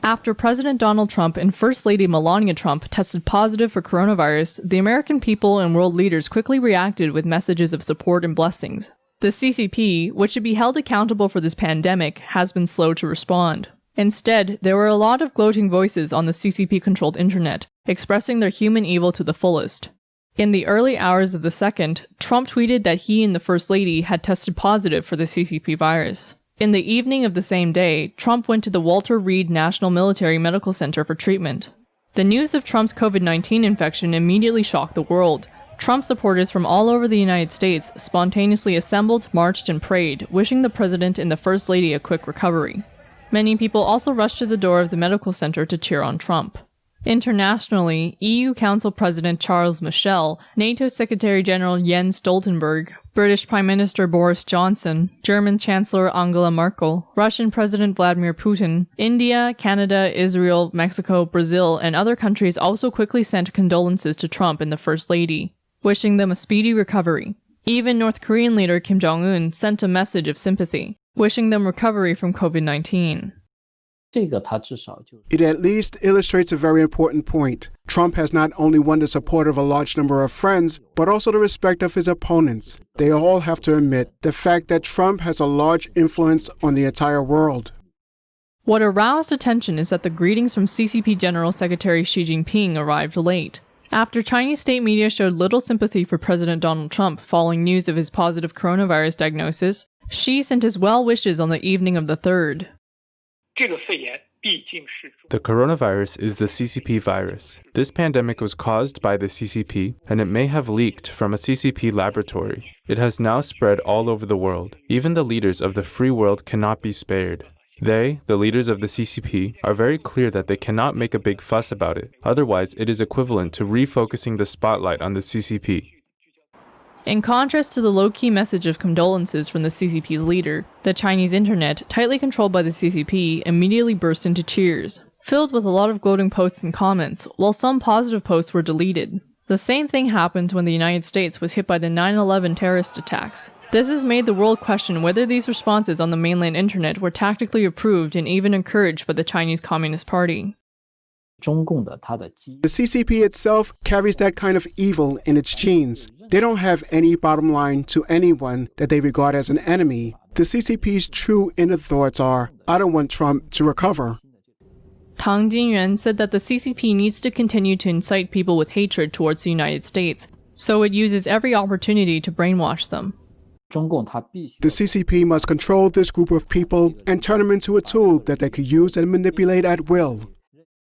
After President Donald Trump and First Lady Melania Trump tested positive for coronavirus, the American people and world leaders quickly reacted with messages of support and blessings. The CCP, which should be held accountable for this pandemic, has been slow to respond. Instead, there were a lot of gloating voices on the CCP-controlled Internet, expressing their human evil to the fullest. In the early hours of the 2nd, Trump tweeted that he and the First Lady had tested positive for the CCP virus. In the evening of the same day, Trump went to the Walter Reed National Military Medical Center for treatment. The news of Trump's COVID-19 infection immediately shocked the world. Trump supporters from all over the United States spontaneously assembled, marched, and prayed, wishing the president and the First Lady a quick recovery. Many people also rushed to the door of the medical center to cheer on Trump. Internationally, EU Council President Charles Michel, NATO Secretary-General Jens Stoltenberg, British Prime Minister Boris Johnson, German Chancellor Angela Merkel, Russian President Vladimir Putin, India, Canada, Israel, Mexico, Brazil, and other countries also quickly sent condolences to Trump and the First Lady, wishing them a speedy recovery. Even North Korean leader Kim Jong-un sent a message of sympathy, wishing them recovery from COVID-19. It at least illustrates a very important point. Trump has not only won the support of a large number of friends, but also the respect of his opponents. They all have to admit the fact that Trump has a large influence on the entire world. What aroused attention is that the greetings from CCP General Secretary Xi Jinping arrived late. After Chinese state media showed little sympathy for President Donald Trump following news of his positive coronavirus diagnosis, Xi sent his well wishes on the evening of the 3rd. The coronavirus is the CCP virus. This pandemic was caused by the CCP, and it may have leaked from a CCP laboratory. It has now spread all over the world. Even the leaders of the free world cannot be spared. They, the leaders of the CCP, are very clear that they cannot make a big fuss about it. Otherwise, it is equivalent to refocusing the spotlight on the CCP. In contrast to the low-key message of condolences from the CCP's leader, the Chinese internet, tightly controlled by the CCP, immediately burst into cheers, filled with a lot of gloating posts and comments, while some positive posts were deleted. The same thing happened when the United States was hit by the 9/11 terrorist attacks. This has made the world question whether these responses on the mainland internet were tactically approved and even encouraged by the Chinese Communist Party. The CCP itself carries that kind of evil in its genes. They don't have any bottom line to anyone that they regard as an enemy. The CCP's true inner thoughts are, I don't want Trump to recover. Tang Jinyuan said that the CCP needs to continue to incite people with hatred towards the United States, so it uses every opportunity to brainwash them. The CCP must control this group of people and turn them into a tool that they could use and manipulate at will.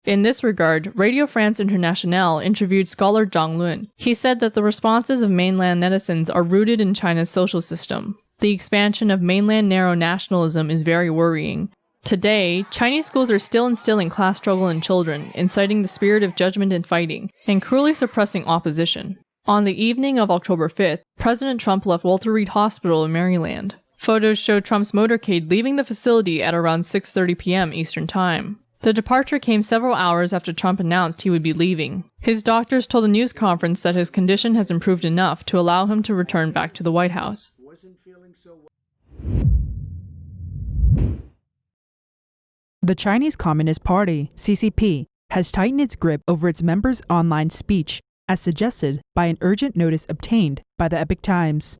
In this regard, Radio France Internationale interviewed scholar Zhang Lun. He said that the responses of mainland netizens are rooted in China's social system. The expansion of mainland narrow nationalism is very worrying. Today, Chinese schools are still instilling class struggle in children, inciting the spirit of judgment and fighting, and cruelly suppressing opposition. On the evening of October 5th, President Trump left Walter Reed Hospital in Maryland. Photos show Trump's motorcade leaving the facility at around 6:30 p.m. Eastern Time. The departure came several hours after Trump announced he would be leaving. His doctors told a news conference that his condition has improved enough to allow him to return back to the White House. The Chinese Communist Party, CCP, has tightened its grip over its members' online speech, as suggested by an urgent notice obtained by the Epoch Times.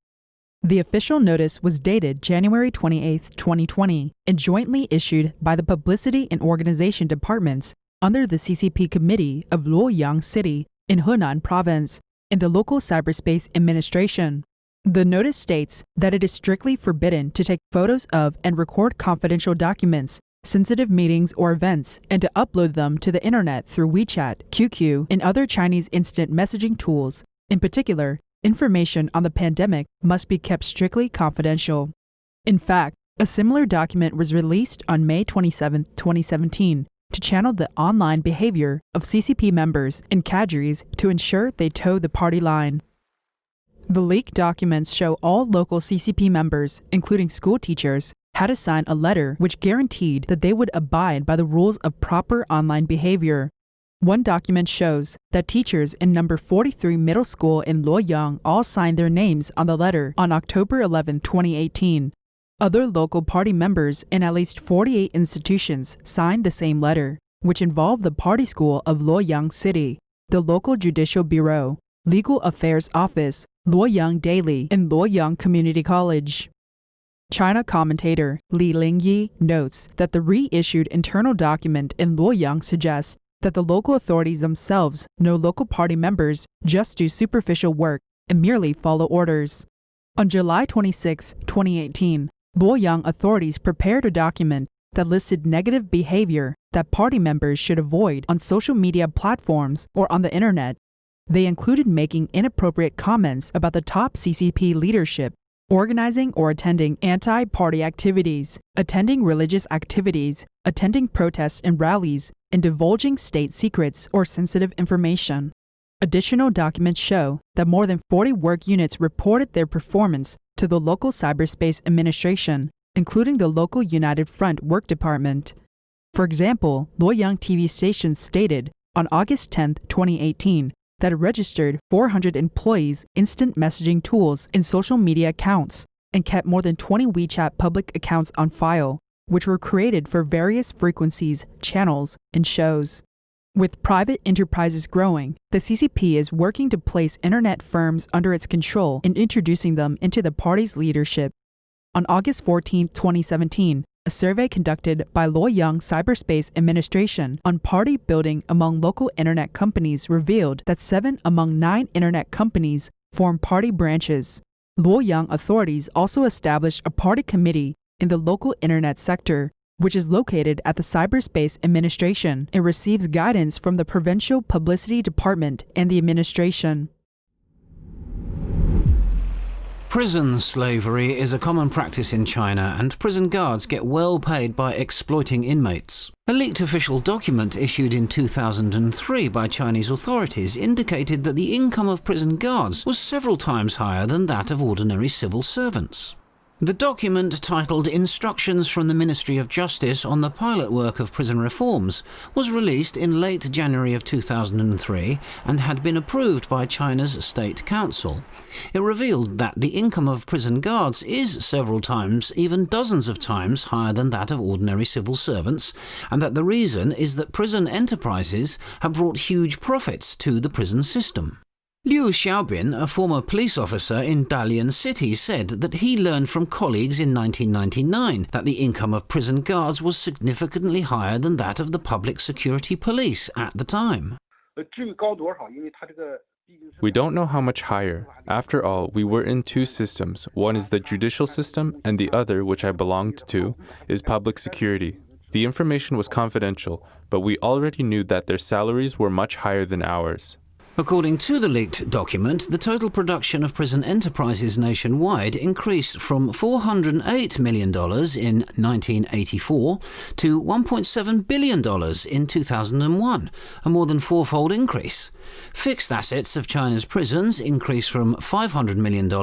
The official notice was dated January 28, 2020, and jointly issued by the Publicity and Organization Departments under the CCP Committee of Luoyang City in Henan Province and the local cyberspace administration. The notice states that it is strictly forbidden to take photos of and record confidential documents, sensitive meetings or events, and to upload them to the internet through WeChat, QQ, and other Chinese instant messaging tools. In particular, information on the pandemic must be kept strictly confidential. In fact, a similar document was released on May 27, 2017, to channel the online behavior of CCP members and cadres to ensure they toe the party line. The leaked documents show all local CCP members, including school teachers, had to sign a letter which guaranteed that they would abide by the rules of proper online behavior. One document shows that teachers in number 43 middle school in Luoyang all signed their names on the letter on October 11, 2018. Other local party members in at least 48 institutions signed the same letter, which involved the party school of Luoyang City, the local judicial bureau, legal affairs office, Luoyang Daily, and Luoyang Community College. China commentator Li Lingyi notes that the reissued internal document in Luoyang suggests that the local authorities themselves know local party members just do superficial work and merely follow orders. On July 26, 2018, Luoyang authorities prepared a document that listed negative behavior that party members should avoid on social media platforms or on the internet. They included making inappropriate comments about the top CCP leadership, organizing or attending anti-party activities, attending religious activities, attending protests and rallies, and divulging state secrets or sensitive information. Additional documents show that more than 40 work units reported their performance to the local cyberspace administration, including the local United Front Work Department. For example, Luoyang TV station stated on August 10, 2018, that it registered 400 employees' instant messaging tools and social media accounts and kept more than 20 WeChat public accounts on file, which were created for various frequencies, channels, and shows. With private enterprises growing, the CCP is working to place internet firms under its control and introducing them into the party's leadership. On August 14, 2017, a survey conducted by Luoyang Cyberspace Administration on party building among local internet companies revealed that 7 among 9 internet companies form party branches. Luoyang authorities also established a party committee in the local internet sector, which is located at the Cyberspace Administration and receives guidance from the Provincial Publicity Department and the administration. Prison slavery is a common practice in China, and prison guards get well paid by exploiting inmates. A leaked official document issued in 2003 by Chinese authorities indicated that the income of prison guards was several times higher than that of ordinary civil servants. The document, titled Instructions from the Ministry of Justice on the Pilot Work of Prison Reforms, was released in late January of 2003 and had been approved by China's State Council. It revealed that the income of prison guards is several times, even dozens of times, higher than that of ordinary civil servants, and that the reason is that prison enterprises have brought huge profits to the prison system. Liu Xiaobin, a former police officer in Dalian City, said that he learned from colleagues in 1999 that the income of prison guards was significantly higher than that of the public security police at the time. We don't know how much higher. After all, we were in 2 systems. One is the judicial system, and the other, which I belonged to, is public security. The information was confidential, but we already knew that their salaries were much higher than ours. According to the leaked document, the total production of prison enterprises nationwide increased from $408 million in 1984 to $1.7 billion in 2001, a more than 4-fold increase. Fixed assets of China's prisons increased from $500 million to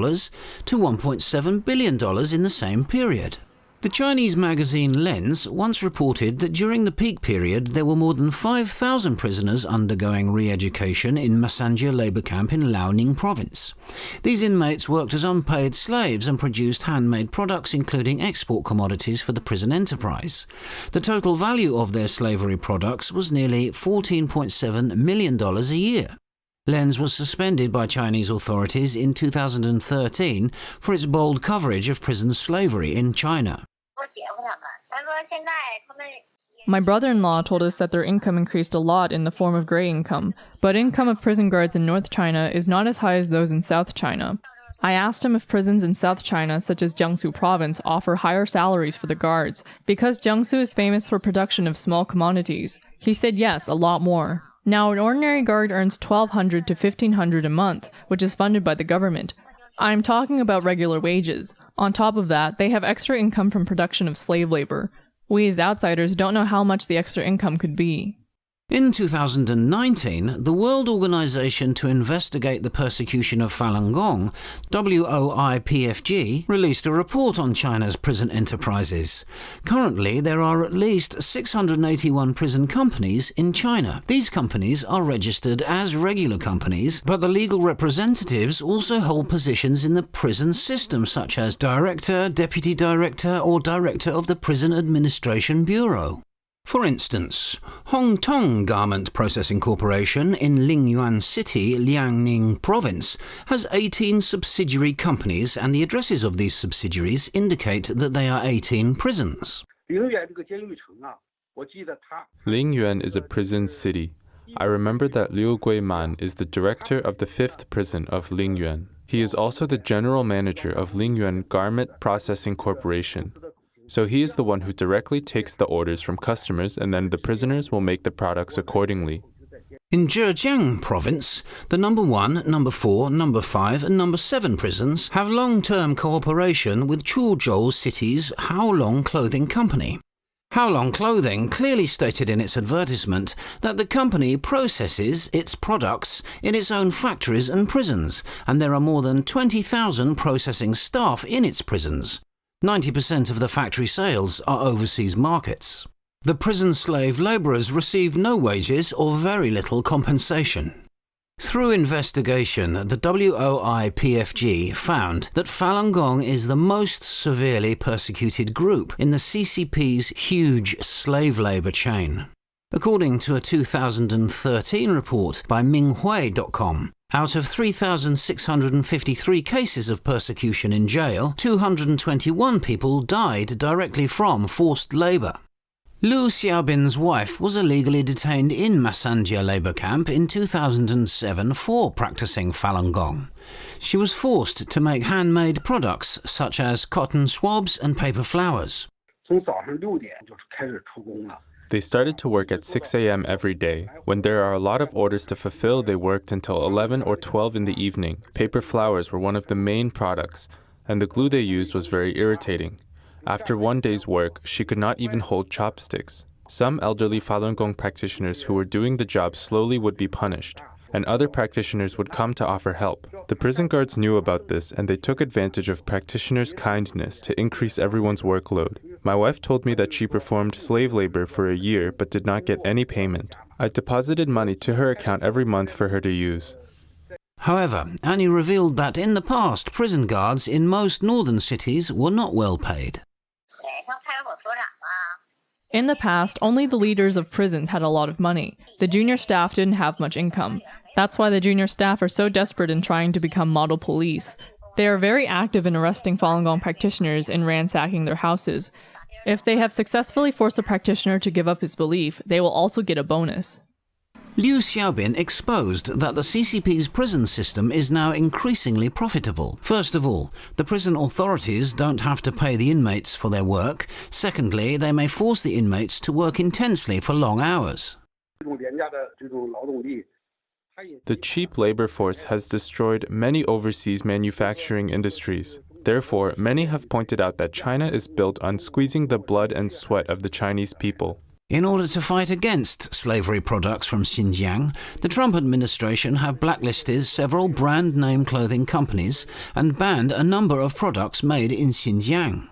$1.7 billion in the same period. The Chinese magazine Lens once reported that during the peak period there were more than 5,000 prisoners undergoing re-education in Massanjia labour camp in Liaoning Province. These inmates worked as unpaid slaves and produced handmade products, including export commodities for the prison enterprise. The total value of their slavery products was nearly $14.7 million a year. Lens was suspended by Chinese authorities in 2013 for its bold coverage of prison slavery in China. My brother-in-law told us that their income increased a lot in the form of gray income, but income of prison guards in North China is not as high as those in South China. I asked him if prisons in South China, such as Jiangsu Province, offer higher salaries for the guards, because Jiangsu is famous for production of small commodities. He said yes, a lot more. Now, an ordinary guard earns $1,200 to $1,500 a month, which is funded by the government. I'm talking about regular wages. On top of that, they have extra income from production of slave labor. We as outsiders don't know how much the extra income could be. In 2019, the World Organization to Investigate the Persecution of Falun Gong, WOIPFG, released a report on China's prison enterprises. Currently, there are at least 681 prison companies in China. These companies are registered as regular companies, but the legal representatives also hold positions in the prison system, such as director, deputy director, or director of the Prison Administration Bureau. For instance, Hong Tong Garment Processing Corporation in Lingyuan City, Liaoning Province, has 18 subsidiary companies, and the addresses of these subsidiaries indicate that they are 18 prisons. Lingyuan is a prison city. I remember that Liu Guiman is the director of the 5th prison of Lingyuan. He is also the general manager of Lingyuan Garment Processing Corporation. So he is the one who directly takes the orders from customers, and then the prisoners will make the products accordingly. In Zhejiang Province, the number 1, number 4, number 5 and number 7 prisons have long-term cooperation with Chuzhou City's Haolong Clothing Company. Haolong Clothing clearly stated in its advertisement that the company processes its products in its own factories and prisons, and there are more than 20,000 processing staff in its prisons. 90% of the factory sales are overseas markets. The prison slave labourers receive no wages or very little compensation. Through investigation, the WOIPFG found that Falun Gong is the most severely persecuted group in the CCP's huge slave labour chain. According to a 2013 report by Minghui.com, out of 3,653 cases of persecution in jail, 221 people died directly from forced labour. Liu Xiaobin's wife was illegally detained in Masanjia labour camp in 2007 for practising Falun Gong. She was forced to make handmade products such as cotton swabs and paper flowers. They started to work at 6 a.m. every day. When there are a lot of orders to fulfill, they worked until 11 or 12 in the evening. Paper flowers were one of the main products, and the glue they used was very irritating. After one day's work, she could not even hold chopsticks. Some elderly Falun Gong practitioners who were doing the job slowly would be punished, and other practitioners would come to offer help. The prison guards knew about this, and they took advantage of practitioners' kindness to increase everyone's workload. My wife told me that she performed slave labor for a year but did not get any payment. I deposited money to her account every month for her to use. However, Annie revealed that in the past, prison guards in most northern cities were not well paid. In the past, only the leaders of prisons had a lot of money. The junior staff didn't have much income. That's why the junior staff are so desperate in trying to become model police. They are very active in arresting Falun Gong practitioners and ransacking their houses. If they have successfully forced a practitioner to give up his belief, they will also get a bonus. Liu Xiaobin exposed that the CCP's prison system is now increasingly profitable. First of all, the prison authorities don't have to pay the inmates for their work. Secondly, they may force the inmates to work intensely for long hours. The cheap labor force has destroyed many overseas manufacturing industries. Therefore, many have pointed out that China is built on squeezing the blood and sweat of the Chinese people. In order to fight against slavery products from Xinjiang, the Trump administration have blacklisted several brand-name clothing companies and banned a number of products made in Xinjiang.